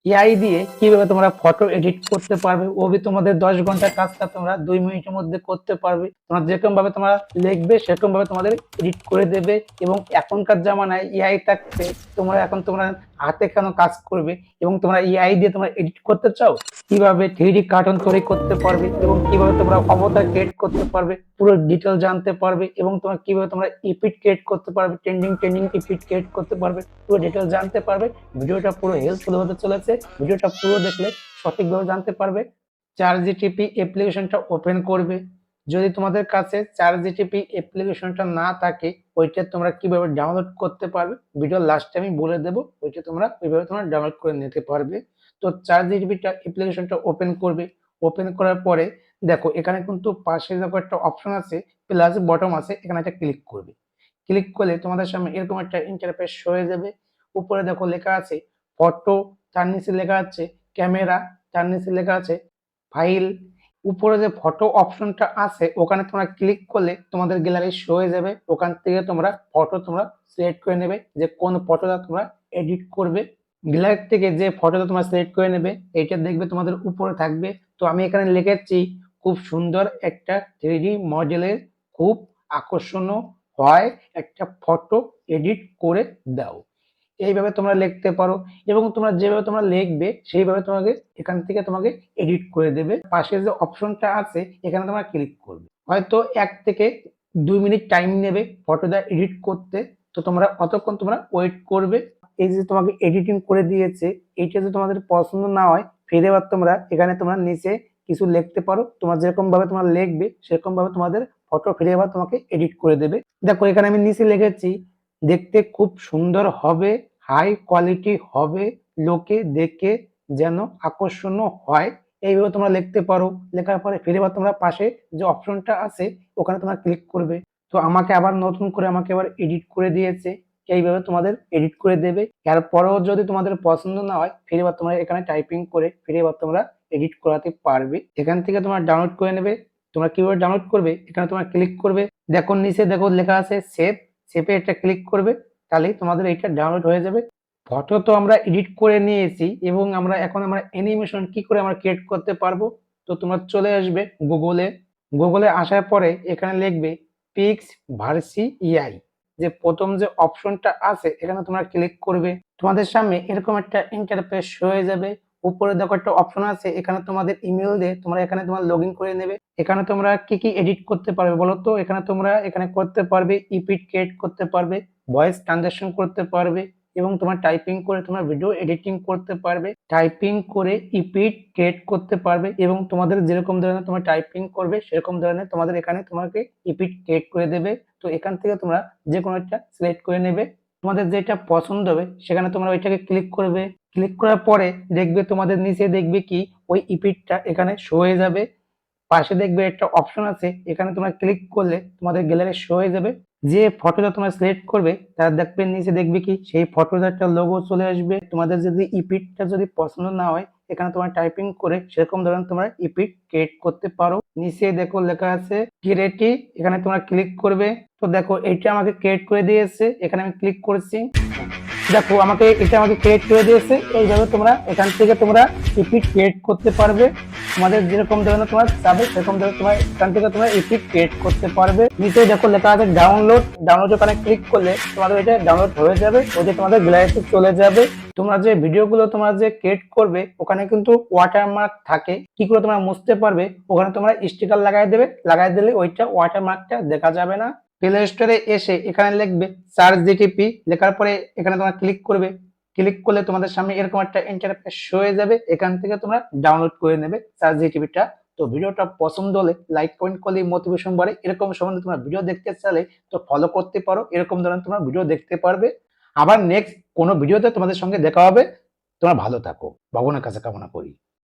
AI দিয়ে কিভাবে তোমরা ফটো এডিট করতে পারবে, ওবি তোমাদের 10 ঘন্টার কাজটা তোমরা 2 মিনিটের মধ্যে করতে পারবে। তোমরা যেরকম ভাবে তোমরা লিখবে সেরকম ভাবে তোমাদের এডিট করে দেবে। এবং এখনকার জামানায় এআই থাকতে তোমরা হাতে কেন কাজ করবে, এবং তোমরা এআই দিয়ে তোমরা এডিট করতে চাও, কিভাবে 3D কার্টুন তৈরি করতে পারবে এবং কিভাবে তোমরা অবতার ক্রিয়েট করতে পারবে পুরো ডিটেল জানতে পারবে। এবং তোমরা কিভাবে তোমরা ইপিট ক্রিয়েট করতে পারবে, ট্রেন্ডিং ইপিট ক্রিয়েট করতে পারবে, পুরো ডিটেল জানতে পারবে। ভিডিওটা পুরো হেল্পফুল হতে চলেছে, ভিডিওটা পুরো দেখলে সঠিকভাবে জানতে পারবে। ChatGPT অ্যাপ্লিকেশনটা ওপেন করবে। যদি তোমাদের কাছে ChatGPT অ্যাপ্লিকেশনটা না থাকে, ওইটা তোমরা কিভাবে ডাউনলোড করতে পারবে ভিডিও লাস্টে আমি বলে দেবো, ওইটা তোমরা ওইভাবে তোমরা ডাউনলোড করে নিতে পারবে। তো ChatGPT অ্যাপ্লিকেশনটা ওপেন করবে। ওপেন করার পরে দেখো এখানে কিন্তু পাশে দেখো একটা অপশন আছে, প্লাস বটম আছে, এখানে একটা ক্লিক করবে। ক্লিক করলে তোমাদের সামনে এরকম একটা ইন্টারফেস হয়ে যাবে। উপরে দেখো লেখা আছে ফটো, তার নিচে লেখা আছে ক্যামেরা, তার নিচে লেখা আছে ফাইল। উপরে যে ফটো অপশনটা আছে ওখানে তোমরা ক্লিক করলে তোমাদের গ্যালারি শো হয়ে যাবে। ওখান থেকে তোমরা ফটো তোমরা সিলেক্ট করে নেবে যে কোন ফটোটা তোমরা এডিট করবে। গ্যালারি থেকে যে ফটোটা তোমরা সিলেক্ট করে নেবে এইটা দেখবে তোমাদের উপরে থাকবে। তো আমি এখানে লিখেছি খুব সুন্দর একটা 3D মডেলের খুব আকর্ষণীয় হয় একটা ফটো এডিট করে দাও, এইভাবে তোমরা লিখতে পারো। এবং তোমরা যেভাবে তোমরা লিখবে সেইভাবে তোমাকে এখান থেকে তোমাকে এডিট করে দেবে। পাশে যে অপশনটা আছে এখানে তোমরা ক্লিক করবে। হয়তো 1 থেকে 2 মিনিট টাইম নেবে ফটোটা এডিট করতে, তো তোমরা অতক্ষণ তোমরা ওয়েট করবে। এই যে তোমাকে এডিটিং করে দিয়েছে, এইটা যদি তোমাদের পছন্দ না হয় ফিরে আবার তোমরা এখানে তোমরা নিচে কিছু লিখতে পারো। তোমরা যেরকম ভাবে তোমরা লিখবে সেরকম ভাবে তোমাদের ফটো ফিরে আবার তোমাকে এডিট করে দেবে। দেখো এখানে আমি নিচে লিখেছি দেখতে খুব সুন্দর হবে, হাই কোয়ালিটি হবে, লোকে দেখে যেন আকর্ষণীয় হয়, এইভাবে তোমরা লিখতে পারো। লেখার পরে ফিরে আবার তোমরা পাশে যে অপশনটা আছে ওখানে তোমরা ক্লিক করবে। তো আমাকে আবার নতুন করে আমাকে আবার এডিট করে দিয়েছে, এইভাবে তোমাদের এডিট করে দেবে। এরপরেও যদি তোমাদের পছন্দ না হয় ফিরে আবার তোমরা এখানে টাইপিং করে ফিরে আবার তোমরা এডিট করাতে পারবে। এখান থেকে তোমরা ডাউনলোড করে নেবে। তোমরা কিভাবে ডাউনলোড করবে, এখানে তোমরা ক্লিক করবে। দেখো নিচে দেখো লেখা আছে সেভ, সেভে এটা ক্লিক করবে, তাহলেই তোমাদের এটা ডাউনলোড হয়ে যাবে। ফটো তো আমরা এডিট করে নিয়েছি এবং এখন আমরা অ্যানিমেশন কি করে আমরা ক্রিয়েট করতে পারবো। তো তোমরা চলে আসবে গুগলে। গুগলে আসার পরে এখানে লিখবে পিক্স ভার্সি এআই, যে প্রথম যে অপশনটা আছে এখানে তোমরা ক্লিক করবে। তোমাদের সামনে এরকম একটা ইন্টারফেস হয়ে যাবে। উপরে দেখো একটা অপশন আছে, এখানে তোমাদের ইমেল দিয়ে তোমরা এখানে তোমার লগ ইন করে নেবে। এখানে তোমরা কি কি এডিট করতে পারবে বলো তো। এখানে তোমরা এখানে করতে পারবে ইপিট ক্রিয়েট করতে পারবে, ভয়েস ট্রানজাকশন করতে পারবে, এবং তোমার টাইপিং করে তোমার ভিডিও এডিটিং করতে পারবে, টাইপিং করে ইপিট ক্রিয়েট করতে পারবে। এবং তোমাদের যেরকম ধরনের তোমার টাইপিং করবে সেরকম ধরনের তোমাদের এখানে তোমাকে ইপিট ক্রিয়েট করে দেবে। তো এখান থেকে তোমরা যে কোনো একটা সিলেক্ট করে নেবে, তোমাদের যেটা পছন্দ হবে সেখানে তোমরা ওইটাকে ক্লিক করবে। ক্লিক করার পরে দেখবে তোমাদের নিচে দেখবে কি ওই ইপিটটা এখানে শো হয়ে যাবে। পাশে দেখবে একটা অপশন আছে, এখানে তোমরা ক্লিক করলে তোমাদের গ্যালারি শো হয়ে যাবে। যে ফটোটা তোমরা সিলেক্ট করবে তার দেখবে নিচে দেখবে কি সেই ফটোটার একটা লোগো চলে আসবে। তোমাদের যদি ইপিটটা যদি পছন্দ না হয় এখানে তোমার টাইপিং করে সেরকম ধরনের তোমরা ইপিট ক্রিয়েট করতে পারো। নিচে দেখো লেখা আছে ক্রিয়েটিভ, এখানে তোমরা ক্লিক করবে। তো দেখো এটা আমাকে ক্রিয়েট করে দিয়েছে, এখানে আমি ক্লিক করছি। দেখো এটা আমাকে ক্রিয়েট করে দিয়েছে। এইভাবে তোমরা এখান থেকে তোমরা ইপিট ক্রিয়েট করতে পারবে। তোমাদের যেরকম ধরনের তোমার চাবে সেরকম ধরনের তোমার এখান থেকে তোমরা ইপিট ক্রিয়েট করতে পারবে। নিচে দেখো লেখা আছে ডাউনলোড, ডাউনলোড ওখানে ক্লিক করলে তোমাদের এটা ডাউনলোড হয়ে যাবে, ওই যে তোমাদের গ্যালারিতে চলে যাবে। তোমরা যে ভিডিওগুলো তোমরা যে ক্রিয়েট করবে ওখানে কিন্তু ওয়াটারমার্ক থাকে, কি করে তোমরা মুছতে পারবে, ওখানে তোমরা স্টিকার লাগাই দেবে, লাগাই দিলে ওইটা ওয়াটারমার্কটা দেখা যাবে না। প্লে স্টোরে এসে এখানে লিখবে সার্চ জিটিপি, লেখার পরে এখানে তোমরা ক্লিক করবে। ক্লিক করলে তোমাদের সামনে এরকম একটা ইন্টারফেস হয়ে যাবে, এখান থেকে তোমরা ডাউনলোড করে নেবে সার্চ জিটিপিটা। তো ভিডিওটা পছন্দ হলে লাইক কমেন্ট করলে মোটিভেশন বাড়ে। এরকম সম্বন্ধে তোমরা ভিডিও দেখতে চাইলে তো ফলো করতে পারো, এরকম ধরনের তোমরা ভিডিও দেখতে পারবে। আবার নেক্সট কোনো ভিডিওতে তোমাদের সঙ্গে দেখা হবে। তোমরা ভালো থাকো, ভগবানের কাছে কামনা করি।